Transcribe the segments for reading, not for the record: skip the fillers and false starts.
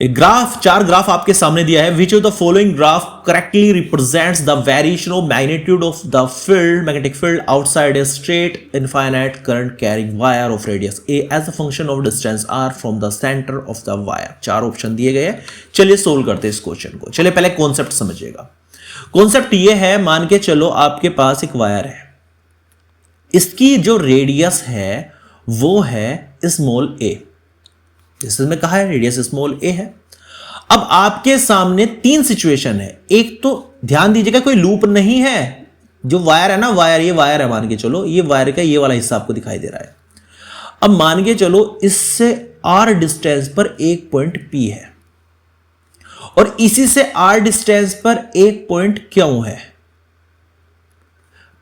एक ग्राफ, चार ग्राफ आपके सामने दिया है. Which of the following graph correctly represents the variation of magnitude of the field, magnetic field outside a straight infinite current carrying wire of radius a as a function of distance r from the centre of the wire. चार option दिए गए हैं. चलिए solve करते हैं इस question को. चलिए पहले कॉन्सेप्ट समझिएगा. कॉन्सेप्ट ये है, मान के चलो आपके पास एक वायर है, इसकी जो रेडियस है वो है स्मॉल ए. इसमें कहा है रेडियस स्मॉल ए है. अब आपके सामने तीन सिचुएशन है. एक तो ध्यान दीजिएगा कोई लूप नहीं है. जो वायर है ना, वायर, ये वायर है, मान के चलो ये वायर का ये वाला हिस्सा आपको दिखाई दे रहा है. अब मान के चलो इससे आर डिस्टेंस पर एक पॉइंट पी है और इसी से आर डिस्टेंस पर एक पॉइंट क्यू है.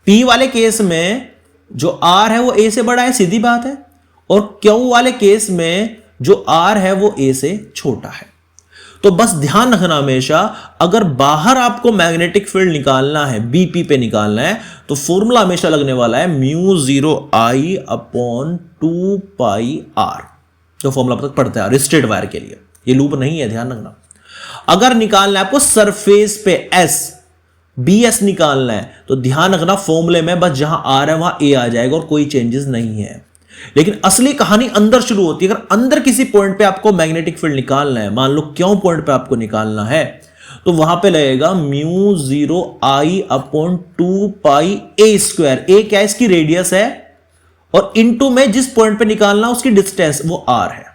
पी वाले केस में जो आर है वो ए से बड़ा है, सीधी बात है. और क्यू वाले केस में जो आर है वो ए से छोटा है. तो बस ध्यान रखना हमेशा, अगर बाहर आपको मैग्नेटिक फील्ड निकालना है, बीपी पे निकालना है, तो फॉर्मूला हमेशा लगने वाला है mu 0 I upon 2 pi r. जो फॉर्मूला तक पढ़ते हैं स्ट्रेट वायर के लिए, ये लूप नहीं है, ध्यान रखना. अगर निकालना है आपको सरफेस पे एस, बी एस निकालना है, तो ध्यान रखना फॉर्मूले में बस जहां आर है वहां ए आ जाएगा और कोई चेंजेस नहीं है. लेकिन असली कहानी अंदर शुरू होती है. अगर अंदर किसी पॉइंट पे आपको मैग्नेटिक फील्ड निकालना है, मान लो क्यों पॉइंट पे आपको निकालना है, तो वहां पे लगेगा mu 0 I upon 2 pi A square. ए क्या है, इसकी रेडियस है, और इनटू में जिस पॉइंट पे निकालना उसकी डिस्टेंस वो आर है.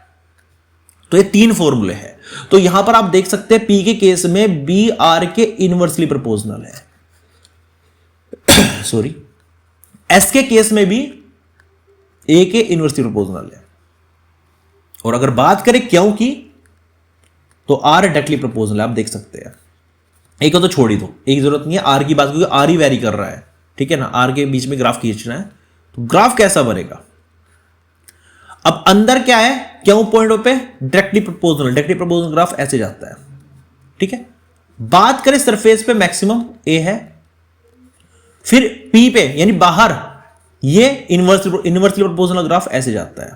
तो ये तीन फॉर्मूले हैं. तो यहां पर आप देख सकते हैं पी के केस में बी आर के इनवर्सली प्रोपोर्शनल है. सॉरी, एस के केस में भी ए के इनवर्सली प्रोपोर्शनल है. और अगर बात करें क्यों की, तो आर डायरेक्टली प्रोपोर्शनल है. आप देख सकते हैं. एक को तो छोड़ ही दो, एक जरूरत नहीं है आर की बात, क्योंकि आर ही वेरी कर रहा है. ठीक है ना, आर के बीच में ग्राफ खींचना है. तो ग्राफ कैसा बनेगा, अब अंदर क्या है, क्यों पॉइंट पे directly proportional. Directly proportional graph ऐसे जाता है. ठीक है. बात करें सरफेस पे मैक्सिमम ए है, फिर पी पे यानी बाहर ये इनवर्सली प्रोपोर्शनल ग्राफ ऐसे जाता है.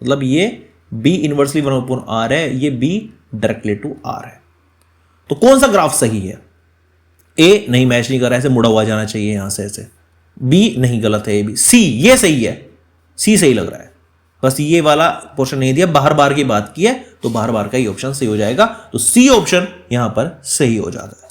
मतलब ये बी इनवर्सली 1/r है, ये बी डायरेक्टली टू आर है. तो कौन सा ग्राफ सही है, ए नहीं मैच नहीं कर रहा है, ऐसे मुड़ा हुआ जाना चाहिए यहां से ऐसे. बी नहीं, गलत है. ए बी, सी ये सही है, सी सही लग रहा है. बस ये वाला पोर्शन नहीं दिया, बाहर बार की बात की है, तो बाहर बार का ही ऑप्शन सही हो जाएगा. तो सी ऑप्शन यहां पर सही हो जाता है.